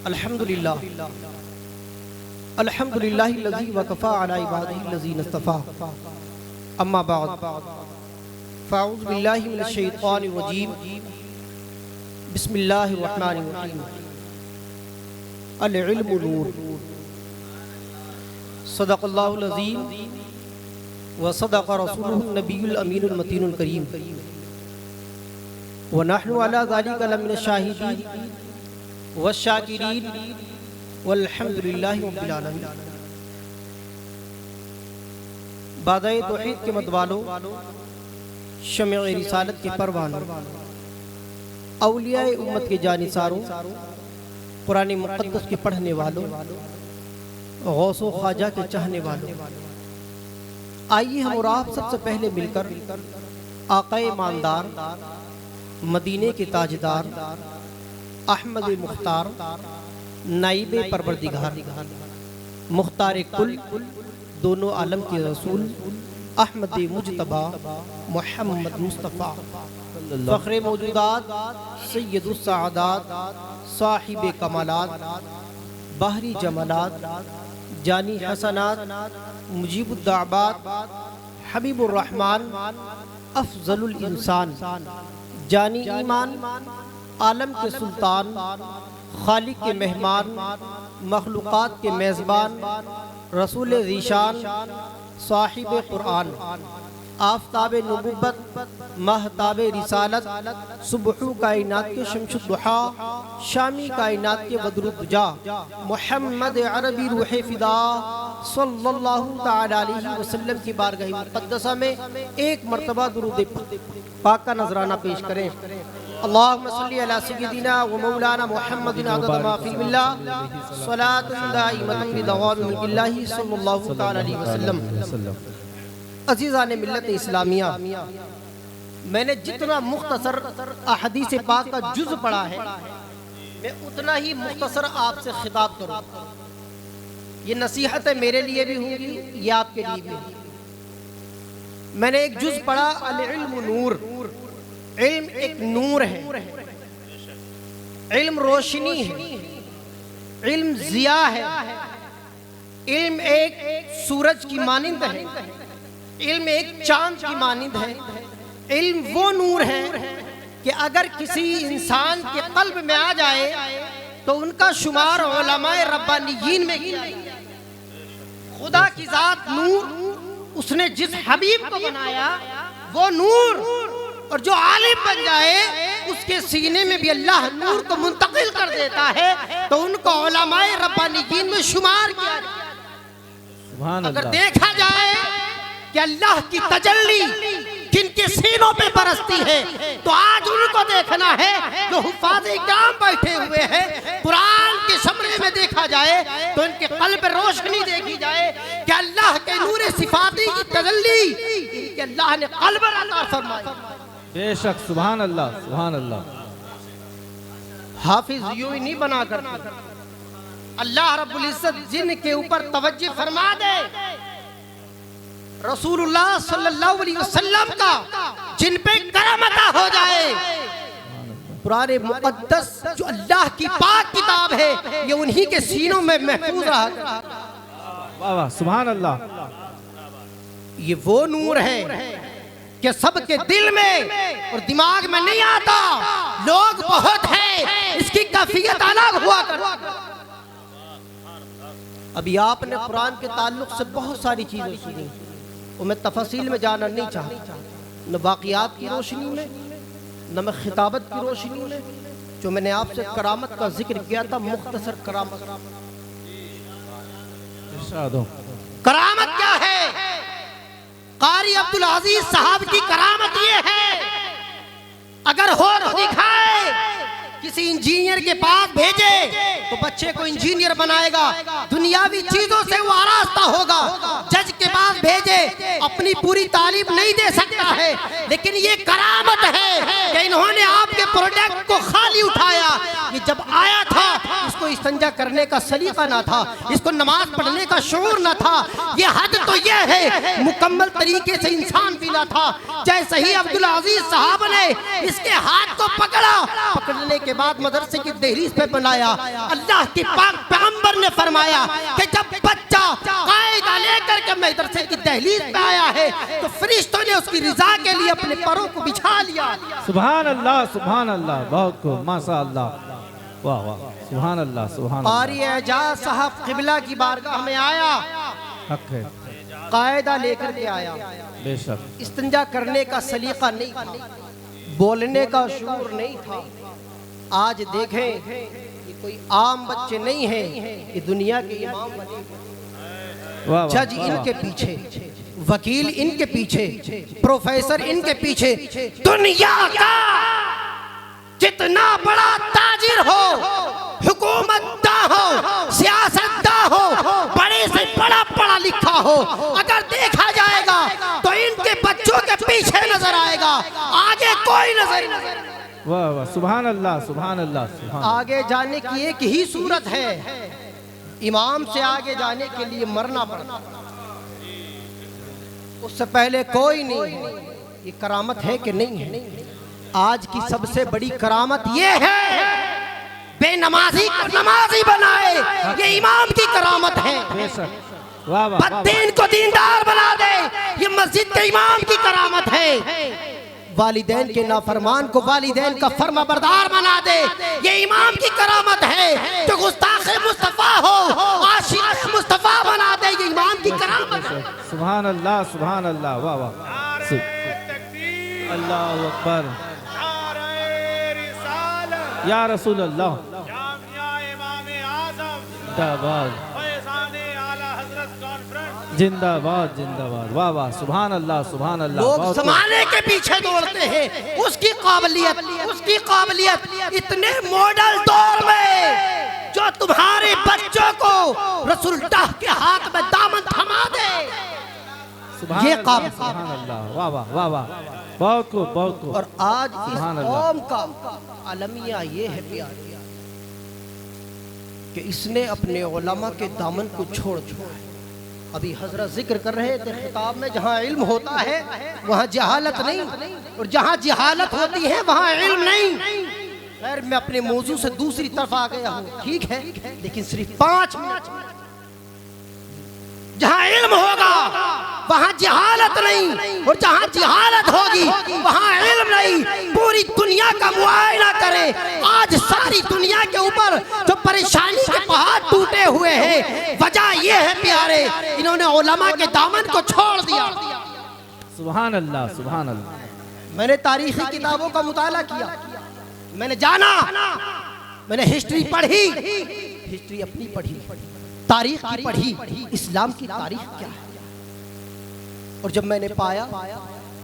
अल्हम्दुलिल्लाह अल्हम्दुलिल्लाहिल्लज़ी वकफ़ा अला इबादिहिल्लज़ीना इस्तफ़ा अम्मा बाद फ़अऊज़ु बिल्लाहि मिनश शैतानिर रजीम बिस्मिल्लाहिर रहमानिर रहीम अल इल्मु नूर सदक़ल्लाहुल अज़ीम व सदक़ रसूलुहुन नबियुल अमीनुल मतीनुल करीम व नहनु अला ज़ालिका लमिनश शाहिदीन वश्शाकिरीन वल्हम्दुलिल्लाहि रब्बिल आलमीन। बादाए तौहीद के मतवालों, शम्ए रिसालत के परवानों, औलियाए उम्मत के जानिसारों, कुरान मुक़द्दस के पढ़ने वालों, गौसो ख्वाजा के चाहने वालों, आइए हम और आप सबसे पहले मिलकर आक़ाए मानदार, मदीने के ताजदार, अहमद मुख्तार, नाइबे परवरदिगार, मुख्तार कुल, दोनों आलम के रसूल, अहमद मुजतबा मोहम्मद मुस्तफ़ा, फ़ख्रे मौजूदात, सैयदुस सआदात, साहिब कमालात, बहरी जमालात, जानी हसनात, मुजीबुद दाअवात, हबीबुर रहमान, अफजलुल इंसान, जानी ईमान, आलम के सुल्तान, खालिक के मेहमान, मखलूक़ात के मेज़बान, रसूल ज़ीशान, साहिब कुरान, आफ़ताब नबुव्वत, महताब रिसालत, सुबहु कायनात के शम्सुद्दुहा, शामी कायनात के बदरुद्दुजा, मुहम्मद अरबी रूहे फ़िदा सल्लल्लाहु तआला अलैहि वसल्लम की बारगाह मुक़द्दसा में एक मरतबा दुरूद पाक का नजराना पेश करें। अल्लाहुम्मा सल्ली अला सय्यिदिना व मौलाना मुहम्मदिन अदद मा फ़ी मिल्लाह सलातुन दाइमतन बिदवाम मिल्लाहि सल्लल्लाहु तआला अलैहि वसल्लम। अज़ीज़ान मिल्लत इस्लामिया, मैंने जितना मुख्तसर अहदीस पाक का जुज़ पढ़ा है, मैं उतना ही मुख्तसर आपसे खिताब करूँ। ये नसीहतें मेरे लिए भी होंगी, ये आपके लिए भी होंगी। मैंने एक जुज़ पढ़ा, अल इल्मु नूर, इल्म एक नूर है, इल्म रोशनी है, इल्म ज़िया है, इल्म एक सूरज की मानिंद है, इल्म एक चांद की मानिंद है। इल्म वो नूर है कि अगर किसी इंसान के कल्ब में आ जाए तो उनका शुमार उलमाए रब्बानियीन में किया जाए। खुदा की जात नूर, उसने जिस हबीब को बनाया वो नूर, और जो आलिम बन जाए उसके सीने में भी अल्लाह नूर को मुंतकिल कर देता है, तो उनको उलमाए रब्बानियीन में शुमार किया जाए। अगर देखा जाए कि अल्लाह की तजल्ली किनके सीनों पे बरसती है, तो आज उनको देखना है जो हुफ़ाज़े किराम बैठे हुए हैं। कुरान के समरे में देखा जाए तो इनके क़ल्ब में रोशनी देखी जाए कि अल्लाह के नूर सिफ़ाती की तजल्ली इनके अल्लाह ने क़ल्ब में अता फरमाई। बेशक, सुभान अल्लाह, सुभान अल्लाह। हाफिज यूं ही नहीं बना करते। अल्लाह रब्बुल इज्जत जिनके ऊपर तवज्जो फरमा दे, रसूलुल्लाह सल्लल्लाहु अलैहि वसल्लम का जिन पे करम अता हो जाए, कुरान मुक़द्दस जो अल्लाह की पाक किताब है, ये उन्हीं के सीनों में महफूज रहा। वाह वाह, सुभान अल्लाह। ये वो नूर है कि सबके दिल में और दिमाग में नहीं आता। लोग बहुत हैं, इसकी कैफियत अलग हुआ करती। अभी आपने कुरान के ताल्लुक से बहुत सारी चीजें सुनी, और मैं तफसील में जाना नहीं चाहता, न वाक़ियात की रोशनी में, न मैं खिताबत की रोशनी में। जो मैंने आपसे करामत का जिक्र किया था, मुख्तसर करामत। करामत क्या है? कारी अब्दुल अजीज साहब की करामत ये है, अगर हो तो दिखाए, किसी इंजीनियर के पास भेजे तो बच्चे को इंजीनियर बनाएगा, दुनियावी चीजों से वो आरास्ता होगा। जज के पास भेजे, अपनी पूरी तालीम नहीं दे सकता है, लेकिन ये करामत है कि इन्होंने आपके प्रोडक्ट को खाली उठाया। ये जब आया था, इसको इस्तंजा करने का सलीका ना था, इसको नमाज पढ़ने का शऊर ना था। ये हद तो ये है, मुकम्मल तरीके से इंसान पीला था। जैसे ही अब्दुल अजीज साहब ने इसके हाथ को पकड़ा, पकड़ने के बाद मदरसे की दहलीज पे बुलाया, अल्लाह अल्लाह के पाक पैगंबर ने फरमाया कि जब बच्चा कायदा लेकर के मदरसे की दहलीज पे आया है तो फरिश्तों ने उसकी रिजा के लिए अपने पैरों को बिछा लिया। सुभान अल्लाह, बहुत खूब, माशा अल्लाह, वाह वाह, सुभान अल्लाह, सुभान अल्लाह। कारी एजाज साहब किबला की बारगाह में आया, हक है, कायदा लेकर के आया। बेशक इस्तिंजा करने का सलीका नहीं था, बोलने का शूर नहीं था। आज देखें ये कोई आम बच्चे नहीं है, ये दुनिया के इमाम बने। वाह वाह, जज इनके पीछे, वकील इनके पीछे, प्रोफेसर इनके पीछे। दुनिया का जितना बड़ा ताजिर हो, हुकूमतदां हो, सियासतदां हो, बड़े से बड़ा पढ़ा लिखा हो, अगर देखा जाएगा तो इनके बच्चों के पीछे नजर आएगा, आगे कोई नजर नहीं। वाह वाह, सुभान अल्लाह, सुभान अल्लाह, सुभान। आगे जाने की एक ही सूरत है, इमाम से आगे जाने के लिए मरना पड़ता, उससे पहले कोई नहीं। ये करामत है कि नहीं है? आज की सबसे बड़ी करामत ये है बेनमाजी को नमाजी बनाए, ये इमाम की करामत है। बेशक, वाह वाह, बद्दीन को दीनदार बना दे, ये मस्जिद के इमाम की करामत है। वालिदैन के नाफरमान को वालिदैन का फर्माबरदार बना दे, ये इमाम की करामत है। जो गुस्ताख मुस्तफा हो, आशिक मुस्तफा बना दे, ये इमाम की करामत है। सुभान अल्लाह, सुभान अल्लाह, वाह वाह, अल्लाह अकबर, या रसूल अल्लाह, जिंदाबाद जिंदाबाद, वाह वाह, सुभान अल्लाह, सुभान अल्लाह। लोग ज़माने के पीछे दौड़ते हैं, उसकी काबिलियत इतने मॉडल दौर में जो तुम्हारे बच्चों को रसूलुल्लाह के हाथ में दामन थमा दे, ये काबिल। सुभान अल्लाह, वाह वाह, वाह वाह, बहुत खूब, बहुत खूब। और आज इस कौम का अलमिया ये है प्यार कि इसने अपने उलमा के दामन को छोड़ दिया। अभी हजरत जिक्र कर रहे थे खिताब में, जहाँ इल्म होता है वहाँ जहालत नहीं, और जहाँ जहालत होती है वहाँ इल्म नहीं। खैर मैं अपने मौजू से दूसरी तरफ आ गया हूँ, ठीक है, लेकिन सिर्फ 5 मिनट। जहाँ इल्म होगा वहाँ जहालत नहीं, और जहाँ जहालत होगी वहाँ इल्म नहीं। पूरी दुनिया का मुआयना करें, आज सारी दुनिया के ऊपर जो परेशानी के पहाड़ टूटे हुए हैं, वजह ये है प्यारे, इन्होंने उलमा के दामन को छोड़ दिया। सुभान अल्लाह, सुभान अल्लाह। मैंने तारीखी किताबों का मुताला किया, मैंने जाना, मैंने हिस्ट्री पढ़ी, हिस्ट्री अपनी पढ़ी, तारीख की पढ़ी, इस्लाम की तारीख क्या है। और जब मैंने पाया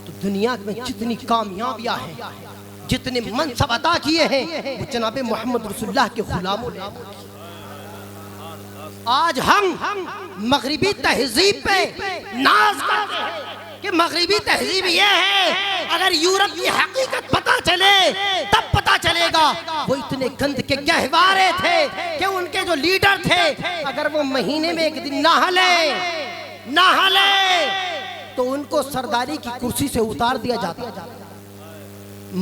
तो दुनिया में जितनी कामयाबियां हैं, जितने मनसब अता किए हैं, वो जनाबे मोहम्मद रसूलुल्लाह के गुलामों ने। आज हम मगरिबी तहजीब पे नाज करते हैं कि मगरिबी तहजीब ये है, अगर यूरोप की हकीकत पता चले तब पता चलेगा। वो इतने गंद के गहवारे थे कि उनके जो लीडर थे, अगर वो महीने में एक दिन नहा ले तो उनको सरदारी की कुर्सी से उतार दिया जाता।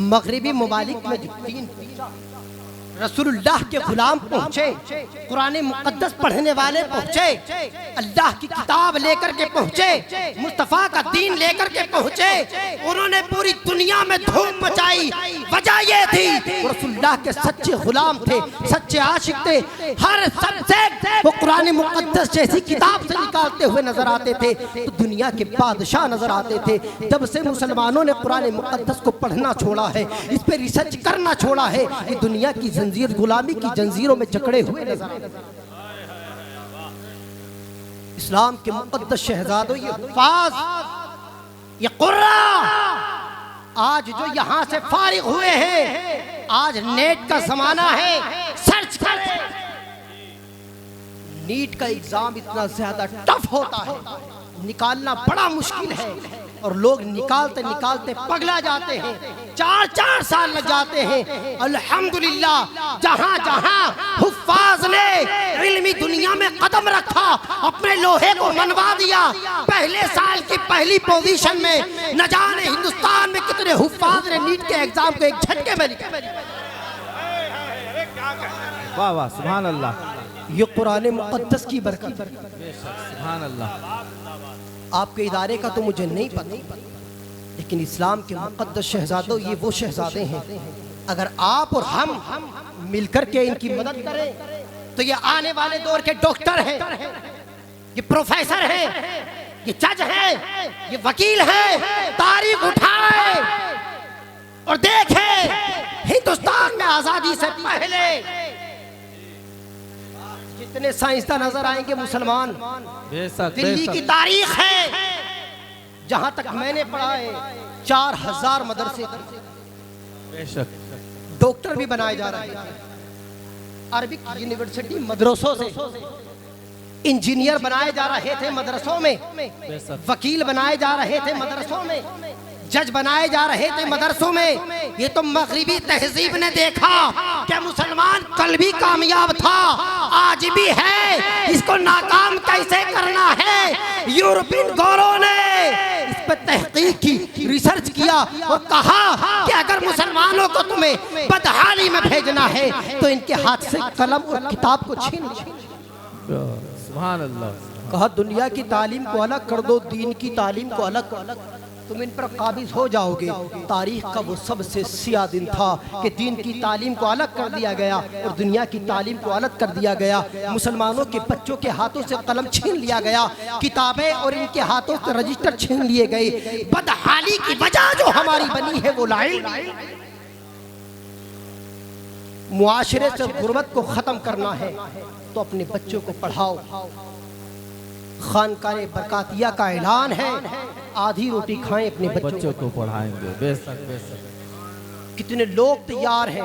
मगरिबी ममालिक में 3 रसूलुल्लाह के गुलाम पहुंचे, कुरान मुकद्दस पढ़ने वाले पहुंचे, अल्लाह की किताब लेकर के पहुंचे, मुस्तफा का दीन लेकर के पहुंचे, उन्होंने पूरी दुनिया में धूम मचाई। वजह ये थी रसूलुल्लाह के सच्चे गुलाम थे, सच्चे आशिक थे। हर सबसे वो कुरान मुकद्दस जैसी किताब से निकालते हुए नजर आते थे तो दुनिया के बादशाह नजर आते थे। जब से मुसलमानों ने कुरान मुकद्दस को पढ़ना छोड़ा है, इस पे रिसर्च करना छोड़ा है, ये दुनिया की जंजीर, गुलामी की जंजीरों में जकड़े हुए नजर आते। इस्लाम के मुकद्दस शहजादों, ये हुफ्फाज, ये कुर्रा, आज जो यहाँ से फारिग हुए हैं, आज नेट का जमाना है, सर्च करें। नीट का एग्जाम इतना ज्यादा टफ होता है, निकालना बड़ा मुश्किल है, और लोग निकालते निकालते पगला जाते हैं, 4-4 साल लग जाते हैं। अल्हम्दुलिल्लाह जहां जहां हुफ्फाज ने इल्मी दुनिया में कदम रखा, अपने लोहे को मनवा दिया। पहले साल की पहली पोजीशन में न जाने हिंदुस्तान में कितने हुफ्फाज ने नीट के एग्जाम को एक झटके में निकाला। वाह वाह सुभान अल्लाह, ये कुरान मुक़द्दस की बरकत। सुभान अल्लाह। आपके इदारे का तो मुझे नहीं पता, लेकिन इस्लाम के मुक़द्दस शहजादों, ये वो शहजादे हैं, अगर आप और हम मिलकर के इनकी मदद करें तो ये आने वाले दौर के डॉक्टर हैं, ये प्रोफेसर हैं, ये जज हैं, ये वकील हैं। तारीख उठाए और देखें, हिंदुस्तान में आजादी से पहले जितने साइंसदान नजर आएंगे मुसलमान। बेशक दिल्ली की तारीख है, जहां तक मैंने पढ़ा है 4000 मदरसे थे, बेशक डॉक्टर भी बनाए जा रहे हैं। अरबिक यूनिवर्सिटी मदरसों से इंजीनियर बनाए जा रहे थे मदरसों में, वकील बनाए जा रहे थे मदरसों में, जज बनाए जा रहे थे मदरसों में। ये तो मगरिबी तहजीब ने देखा कि मुसलमान कल भी कामयाब था, आज भी है, इसको नाकाम कैसे करना है। यूरोपियन गौरों ने इस पर तहकीक की, रिसर्च किया और कहा कि अगर मुसलमानों को तुम्हें बदहाली में भेजना है तो इनके हाथ से कलम और किताब को छीन लो। सुभान अल्लाह। कहा दुनिया की तालीम को अलग कर दो, दीन की तालीम को अलग कर दो, तुम इन पर काबिज हो जाओगे। तारीख का वो सबसे सिया दिन था कि दीन की तालीम को अलग कर दिया गया और दुनिया की तालीम को अलग कर दिया गया। मुसलमानों के बच्चों के हाथों से कलम छीन लिया गया, किताबें और इनके हाथों से रजिस्टर छीन लिए गए। बदहाली की वजह जो हमारी बनी है वो लाइल। मुआशरे से गुर्बत को खत्म करना है तो अपने बच्चों को पढ़ाओ। खानकाने बरकातिया का ऐलान है, आधी रोटी खाएं, अपने बच्चों को पढ़ाएंगे। बेशक बेशक। कितने लोग तैयार हैं,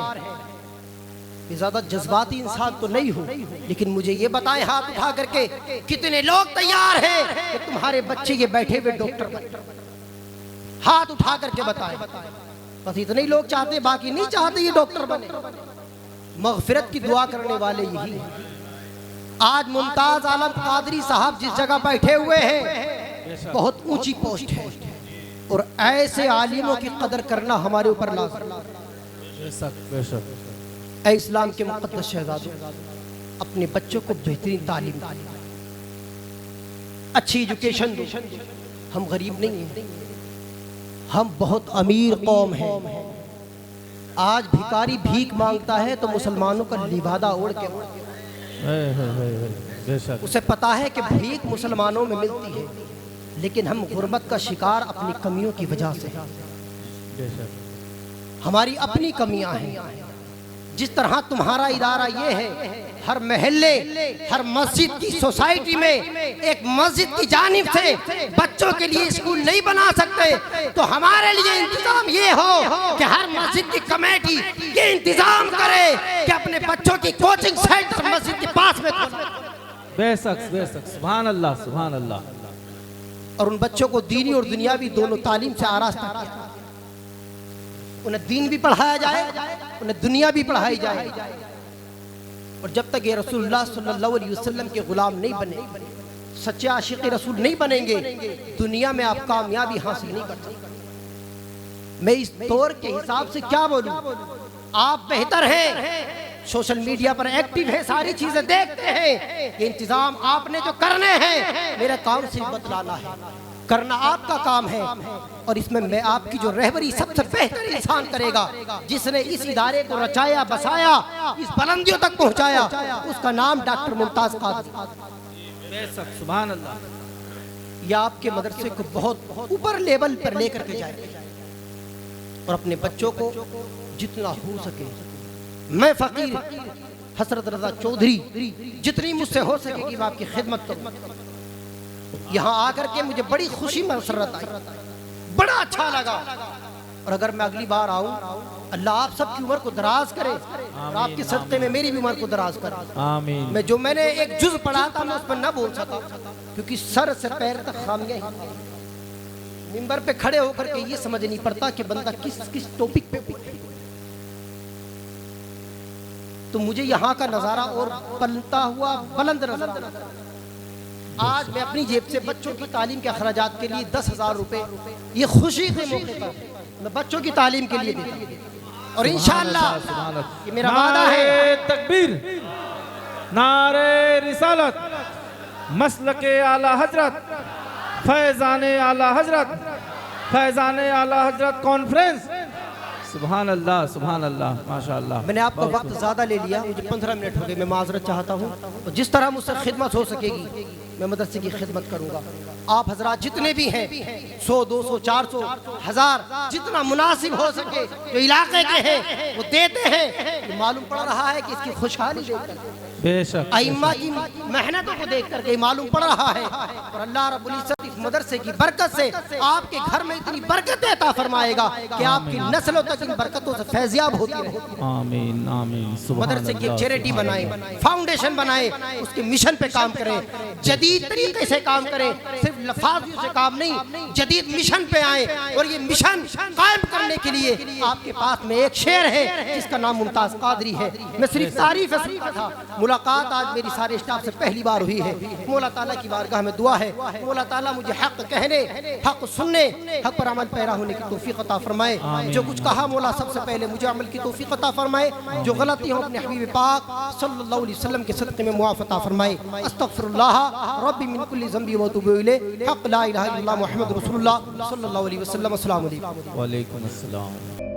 मैं ज्यादा जज्बाती इंसान तो नहीं हूँ, लेकिन मुझे ये बताएं हाथ उठा करके, कितने लोग तैयार हैं कि तुम्हारे बच्चे ये बैठे हुए डॉक्टर बने? हाथ उठा करके बताएं। बस इतने ही लोग चाहते, बाकी नहीं चाहते ये डॉक्टर बने। मगफिरत की दुआ करने वाले यही हैं। आज मुमताज आलम कादरी साहब जिस जगह बैठे हुए हैं बहुत ऊंची पोस्ट है, और ऐसे आलिमों की कदर करना हमारे ऊपर लाज़िम है। ऐ इस्लाम के मुक़द्दस शहज़ादों, अपने बच्चों को बेहतरीन तालीम दो, अच्छी एजुकेशन दो। हम गरीब नहीं हैं, हम बहुत अमीर कौम हैं। आज भिखारी भीख मांगता है तो मुसलमानों का लिबादा ओढ़ के, उसे पता है कि भीख मुसलमानों में मिलती है, लेकिन हम गुर्बत का शिकार अपनी कमियों की वजह से। हमारी अपनी कमियां हैं। जिस तरह तुम्हारा इदारा ये है, हर महल्ले, हर मस्जिद की सोसाइटी में एक मस्जिद की जानिब से बच्चों के लिए स्कूल नहीं बना सकते, तो हमारे लिए इंतजाम ये हो कि हर मस्जिद की कमेटी ये इंतजाम करे कि अपने बच्चों की कोचिंग सेंटर मस्जिद के पास में खोले। बेशक बेशक। सुभान अल्लाह सुभान अल्लाह। और उन बच्चों को दीनी और दुनियावी दोनों तालीम से आरास्ता किया। उन्हें दीन भी पढ़ाया जाए, उन्हें दुनिया भी पढ़ाई जाए। और जब तक ये रसूलुल्लाह सल्लल्लाहु अलैहि वसल्लम के गुलाम नहीं बने, सच्चे आशिक़ रसूल नहीं बनेंगे, दुनिया में आप कामयाबी हासिल नहीं कर सकते। मैं इस दौर के हिसाब से क्या बोलूं, आप बेहतर हैं, सोशल मीडिया पर एक्टिव है, सारी चीजें देखते हैं। ये इंतजाम आपने जो करने हैं, मेरा काम सिर्फ बतलाना है, करना आपका काम है। और इसमें मैं आपकी जो रहबरी सबसे बेहतर इंसान करेगा, जिसने इस इदारे को रचाया बसाया, इस बुलंदियों तक पहुंचाया, उसका नाम डॉक्टर मुमताज कादरी। सुभान अल्लाह। या आपके मदरसे को बहुत ऊपर लेवल पर लेकर के जाए और अपने बच्चों को जितना हो सके, मैं फकीर हसरत रजा चौधरी जितनी मुझसे हो सकेगी मैं आपकी खिदमत करूँ। यहाँ आकर के मुझे बड़ी खुशी मसरत आई, बड़ा अच्छा लगा। और अगर मैं अगली बार आऊँ, अल्लाह आप सबकी उम्र को दराज करे और आपके सदक़े में मेरी भी उम्र को दराज करे। आमीन। मैंने एक जुज़ पढ़ा था, मैं उस पर न बोल सका क्योंकि सर से पैर तक खामियां ही। मिंबर पे खड़े होकर के ये समझ नहीं पड़ता कि बंदा किस किस टॉपिक पे। तो मुझे यहाँ का नज़ारा और पलता हुआ बुलंद नजर आता। आज मैं अपनी जेब से बच्चों की तालीम के अखराजात के लिए 10,000 रुपए, ये खुशी के मौके पर मैं बच्चों की तालीम के लिए देता हूँ। और इंशाअल्लाह ये मेरा वादा है। तकबीर। नारे रिसालत, मसलके आला हजरत, फैज़ाने आला हजरत, फैज़ाने आला हजरत कॉन्फ्रेंस। सुभान अल्लाह, सुभान अल्लाह, माशाअल्लाह। मैंने आपका वक्त ज़्यादा ले लिया, मुझे 15 मिनट हो गए। मैं माजरत चाहता हूँ, और जिस तरह मुझसे खिदमत हो सकेगी मैं मदरसे की खिदमत करूँगा। आप हजरात जितने भी हैं, 100, 200, 400, 1000, जितना मुनासिब हो सके जो इलाके के हैं वो देते हैं। ये मालूम पड़ रहा है कि इसकी खुशहाली देखकर, बेशक अइम्मा की मेहनतों को देख करके मालूम पड़ रहा है। और अल्लाह रब्बुल इज्जत इस मदरसे की बरकत से आपके घर में इतनी बरकत अता फरमाएगा कि आपकी नस्लों तक इन बरकतों से फैजियाब होती रहे। आमीन आमीन। सुभान मदरसे की अल्लाह, चैरिटी बनाए, फाउंडेशन बनाए, उसके मिशन पे काम करें, जदीद तरीके से काम करें, सिर्फ लफाजियों से काम नहीं, जदीद मिशन पे आए। और ये मिशन कायम करने के लिए आपके पास में एक शेर है जिसका नाम मुमताज कादरी है। मैं सिर्फ तारीफ सुनता था, मुलाकात आज मेरी सारे स्टाफ से पहली बार हुई है। मौला ताला की बारगाह में दुआ है, मौला ताला मुझे हक कहने, हक सुनने, हक पर अमल पैरा होने की तौफीक अता फरमाए। जो कुछ कहा मौला सबसे पहले मुझे अमल की तौफीक अता फरमाए, जो गलती हो अपने हबीब पाक सल्लल्लाहु अलैहि वसल्लम के सदक़े में मुआफ़ अता फरमाए। अस्तग़फिरुल्लाह रब्बी मिन कुल्ली ज़ंबी व अतूबु इलैह। हक़ ला इलाहा इल्लल्लाह मुहम्मद रसूलुल्लाह सल्लल्लाहु अलैहि वसल्लम। अस्सलामु अलैकुम। वालेकुम अस्सलाम।